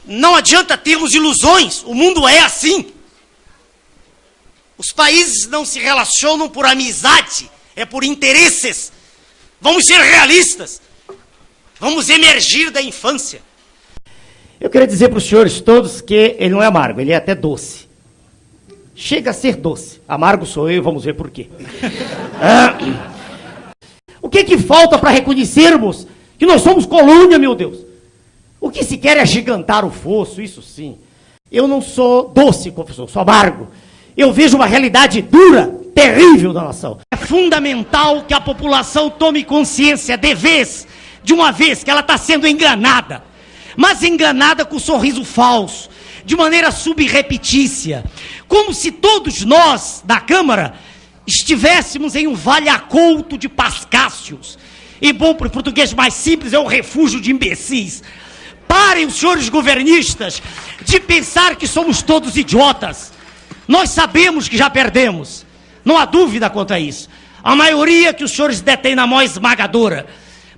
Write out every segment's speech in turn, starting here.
Não adianta termos ilusões, o mundo é assim. Os países não se relacionam por amizade, é por interesses. Vamos ser realistas. Vamos emergir da infância. Eu queria dizer para os senhores todos que ele não é amargo, ele é até doce. Chega a ser doce. Amargo sou eu, vamos ver por quê. O que falta para reconhecermos que nós somos colônia, meu Deus? O que se quer é agigantar o fosso, isso sim. Eu não sou doce, professor, sou amargo. Eu vejo uma realidade dura, terrível da nação. É fundamental que a população tome consciência de uma vez que ela está sendo enganada. Mas enganada com um sorriso falso, de maneira subrepetícia, como se todos nós, da Câmara, estivéssemos em um vale-acolto de pascácios. E bom, para o português mais simples, é um refúgio de imbecis. Parem os senhores governistas de pensar que somos todos idiotas. Nós sabemos que já perdemos, não há dúvida quanto a isso. A maioria que os senhores detêm na mão esmagadora,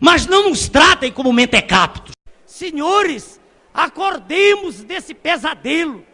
mas não nos tratem como mentecaptos. Senhores, acordemos desse pesadelo.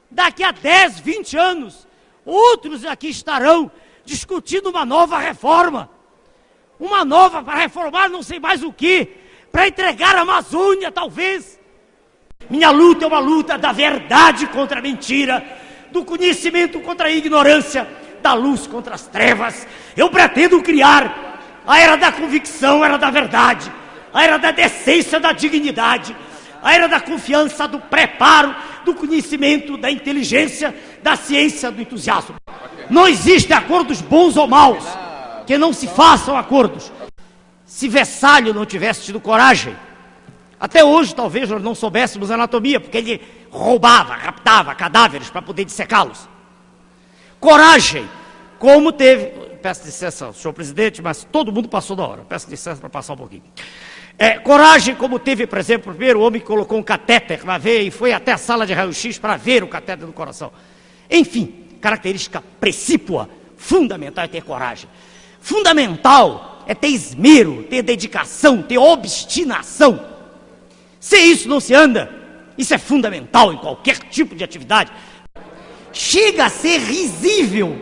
Daqui a 10, 20 anos, outros aqui estarão discutindo uma nova reforma. Uma nova para reformar não sei mais o que, para entregar a Amazônia, talvez. Minha luta é uma luta da verdade contra a mentira, do conhecimento contra a ignorância, da luz contra as trevas. Eu pretendo criar a era da convicção, a era da verdade, a era da decência, da dignidade, a era da confiança, do preparo, do conhecimento, da inteligência, da ciência, do entusiasmo. Não existem acordos bons ou maus, que não se façam acordos. Se Vessalio não tivesse tido coragem, até hoje talvez nós não soubéssemos anatomia, porque ele roubava, raptava cadáveres para poder dissecá-los. Coragem, como teve... Peço licença, senhor presidente, mas todo mundo passou da hora. Peço licença para passar um pouquinho. Coragem, como teve, por exemplo, o primeiro homem que colocou um catéter na veia e foi até a sala de raio-x para ver o catéter do coração. Enfim, característica precípua, fundamental é ter coragem. Fundamental é ter esmero, ter dedicação, ter obstinação. Sem isso não se anda. Isso é fundamental em qualquer tipo de atividade. Chega a ser risível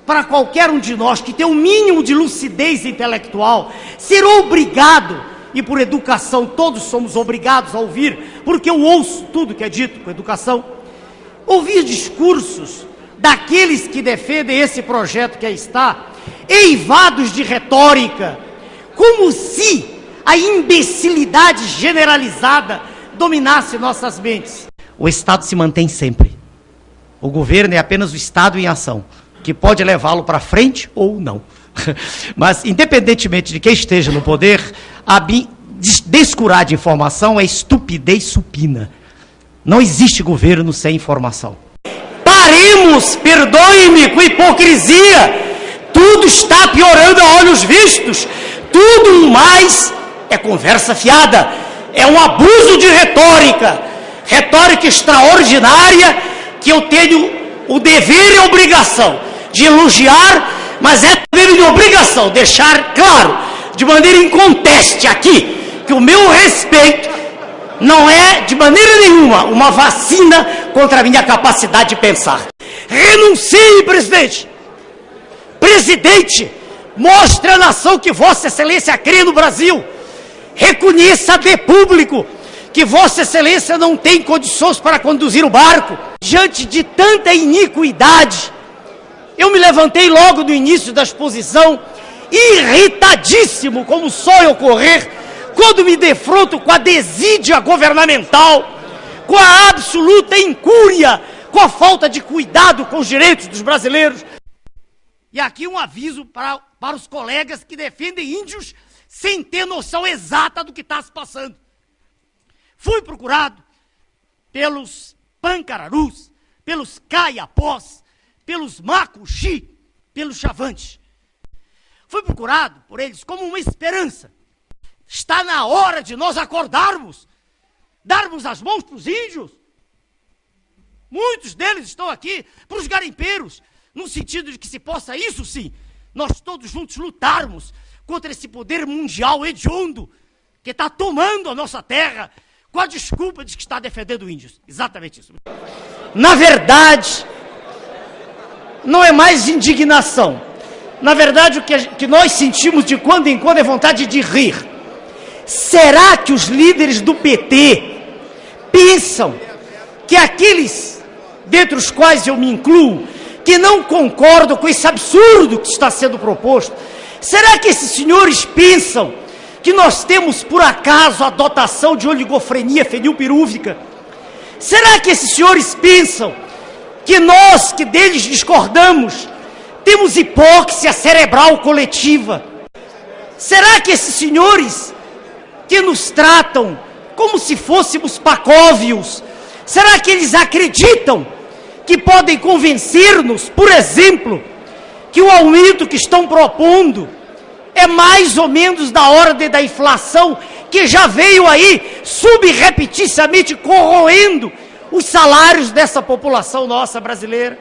para qualquer um de nós que tem um mínimo de lucidez intelectual ser obrigado, e por educação todos somos obrigados a ouvir, porque eu ouço tudo que é dito com educação, ouvir discursos daqueles que defendem esse projeto que aí está, eivados de retórica, como se a imbecilidade generalizada dominasse nossas mentes. O Estado se mantém sempre. O governo é apenas o Estado em ação, que pode levá-lo para frente ou não. Mas, independentemente de quem esteja no poder, descurar de informação é estupidez supina. Não existe governo sem informação. Paremos, perdoe-me, com hipocrisia. Tudo está piorando a olhos vistos. Tudo mais é conversa fiada. É um abuso de retórica. Retórica extraordinária que eu tenho o dever e a obrigação de elogiar, mas é também minha obrigação deixar claro, de maneira inconteste aqui, que o meu respeito não é, de maneira nenhuma, uma vacina contra a minha capacidade de pensar. Renuncie, presidente! Presidente, mostre à nação que Vossa Excelência crê no Brasil. Reconheça de público que Vossa Excelência não tem condições para conduzir o barco. Diante de tanta iniquidade, eu me levantei logo no início da exposição, irritadíssimo, como só ocorrer, quando me defronto com a desídia governamental, com a absoluta incúria, com a falta de cuidado com os direitos dos brasileiros. E aqui um aviso para os colegas que defendem índios sem ter noção exata do que está se passando. Fui procurado pelos pancararus, pelos caiapós, pelos macuxi, pelos chavantes. Fui procurado por eles como uma esperança. Está na hora de nós acordarmos, darmos as mãos para os índios. Muitos deles estão aqui para os garimpeiros, no sentido de que se possa, isso sim, nós todos juntos lutarmos contra esse poder mundial hediondo que está tomando a nossa terra com a desculpa de que está defendendo índios. Exatamente isso. Na verdade, não é mais indignação. Na verdade, o que nós sentimos de quando em quando é vontade de rir. Será que os líderes do PT pensam que aqueles, dentre os quais eu me incluo, que não concordam com esse absurdo que está sendo proposto, será que esses senhores pensam que nós temos, por acaso, a dotação de oligofrenia fenilpirúvica? Será que esses senhores pensam que nós, que deles discordamos, temos hipóxia cerebral coletiva? Será que esses senhores que nos tratam como se fôssemos pacóvios, será que eles acreditam que podem convencer-nos, por exemplo, que o aumento que estão propondo é mais ou menos da ordem da inflação, que já veio aí subrepeticiamente corroendo os salários dessa população nossa brasileira?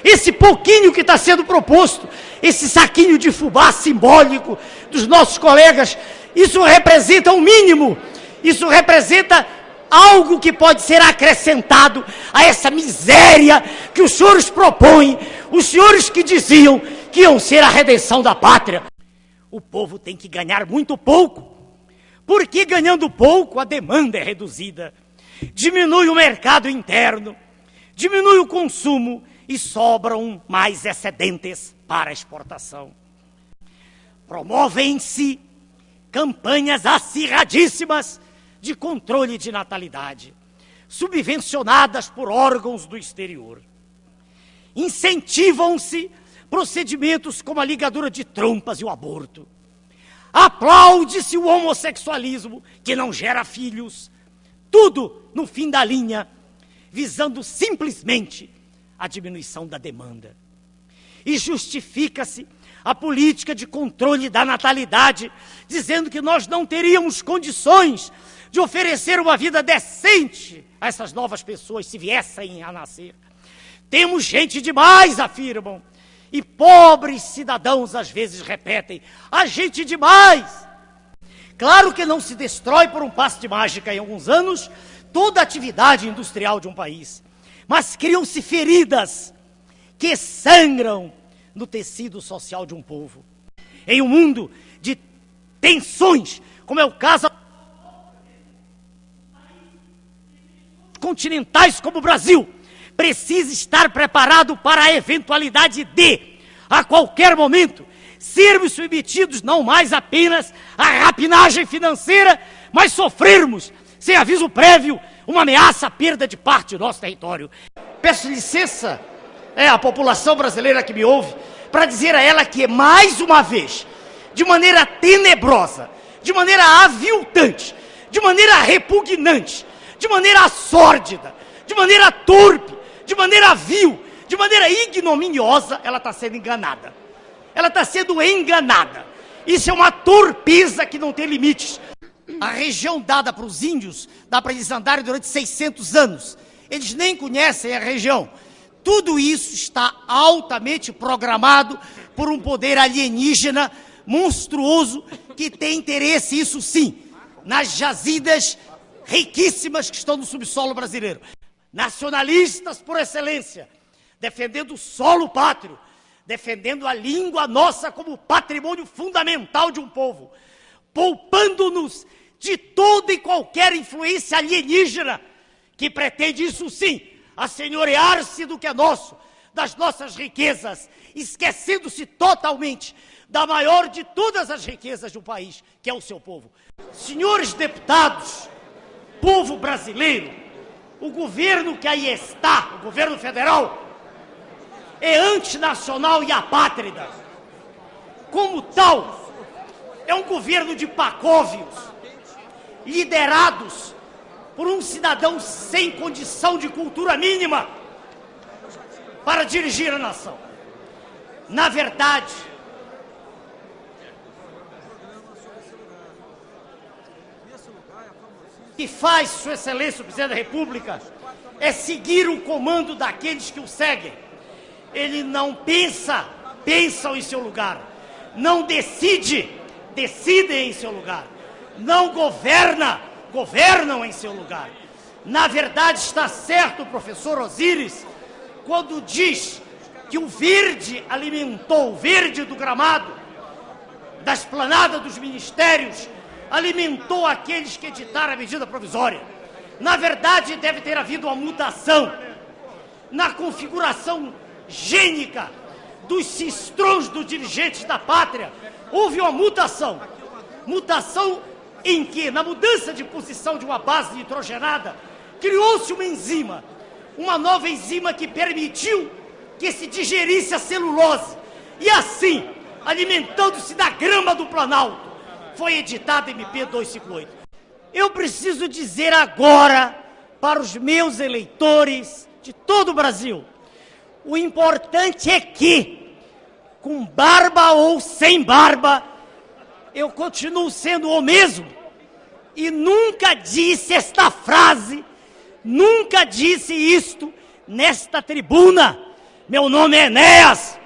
Esse pouquinho que está sendo proposto, esse saquinho de fubá simbólico dos nossos colegas, isso representa o mínimo, isso representa algo que pode ser acrescentado a essa miséria que os senhores propõem, os senhores que diziam que iam ser a redenção da pátria. O povo tem que ganhar muito pouco, porque ganhando pouco a demanda é reduzida, diminui o mercado interno, diminui o consumo e sobram mais excedentes para a exportação. Promovem-se campanhas acirradíssimas de controle de natalidade, subvencionadas por órgãos do exterior. Incentivam-se procedimentos como a ligadura de trompas e o aborto. Aplaude-se o homossexualismo, que não gera filhos. Tudo no fim da linha, visando simplesmente a diminuição da demanda. E justifica-se a política de controle da natalidade, dizendo que nós não teríamos condições de oferecer uma vida decente a essas novas pessoas se viessem a nascer. Temos gente demais, afirmam, e pobres cidadãos às vezes repetem, há gente demais. Claro que não se destrói por um passe de mágica em alguns anos toda a atividade industrial de um país, mas criam-se feridas que sangram no tecido social de um povo. Em um mundo de tensões, como é o caso continentais como o Brasil, precisa estar preparado para a eventualidade de, a qualquer momento, sermos submetidos não mais apenas à rapinagem financeira, mas sofrermos, sem aviso prévio, uma ameaça à perda de parte do nosso território. Peço licença à população brasileira que me ouve, para dizer a ela que, mais uma vez, de maneira tenebrosa, de maneira aviltante, de maneira repugnante, de maneira sórdida, de maneira torpe, de maneira vil, de maneira ignominiosa, ela está sendo enganada. Ela está sendo enganada. Isso é uma torpeza que não tem limites. A região dada para os índios, dá para eles andarem durante 600 anos. Eles nem conhecem a região. Tudo isso está altamente programado por um poder alienígena monstruoso que tem interesse, isso sim, nas jazidas riquíssimas que estão no subsolo brasileiro. Nacionalistas por excelência, defendendo o solo pátrio, defendendo a língua nossa como patrimônio fundamental de um povo, poupando-nos de toda e qualquer influência alienígena que pretende, isso sim, assenhorear-se do que é nosso, das nossas riquezas, esquecendo-se totalmente da maior de todas as riquezas do país, que é o seu povo. Senhores deputados, povo brasileiro, o governo que aí está, o governo federal, é antinacional e apátrida. Como tal, é um governo de pacóvios, liderados por um cidadão sem condição de cultura mínima para dirigir a nação. Na verdade, o que faz Sua Excelência o Presidente da República é seguir o comando daqueles que o seguem. Ele não pensam em seu lugar. Não decidem em seu lugar. Não governa, governam em seu lugar. Na verdade, está certo o professor Osíris quando diz que o verde alimentou, o verde do gramado, da esplanada dos ministérios, alimentou aqueles que editaram a medida provisória. Na verdade, deve ter havido uma mutação na configuração gênica dos cistrões dos dirigentes da pátria. Houve uma mutação. Mutação em que, na mudança de posição de uma base nitrogenada, criou-se uma enzima, uma nova enzima que permitiu que se digerisse a celulose. E assim, alimentando-se da grama do Planalto, foi editada a MP 258. Eu preciso dizer agora para os meus eleitores de todo o Brasil, o importante é que, com barba ou sem barba, eu continuo sendo o mesmo. E nunca disse esta frase, nunca disse isto nesta tribuna. Meu nome é Enéas.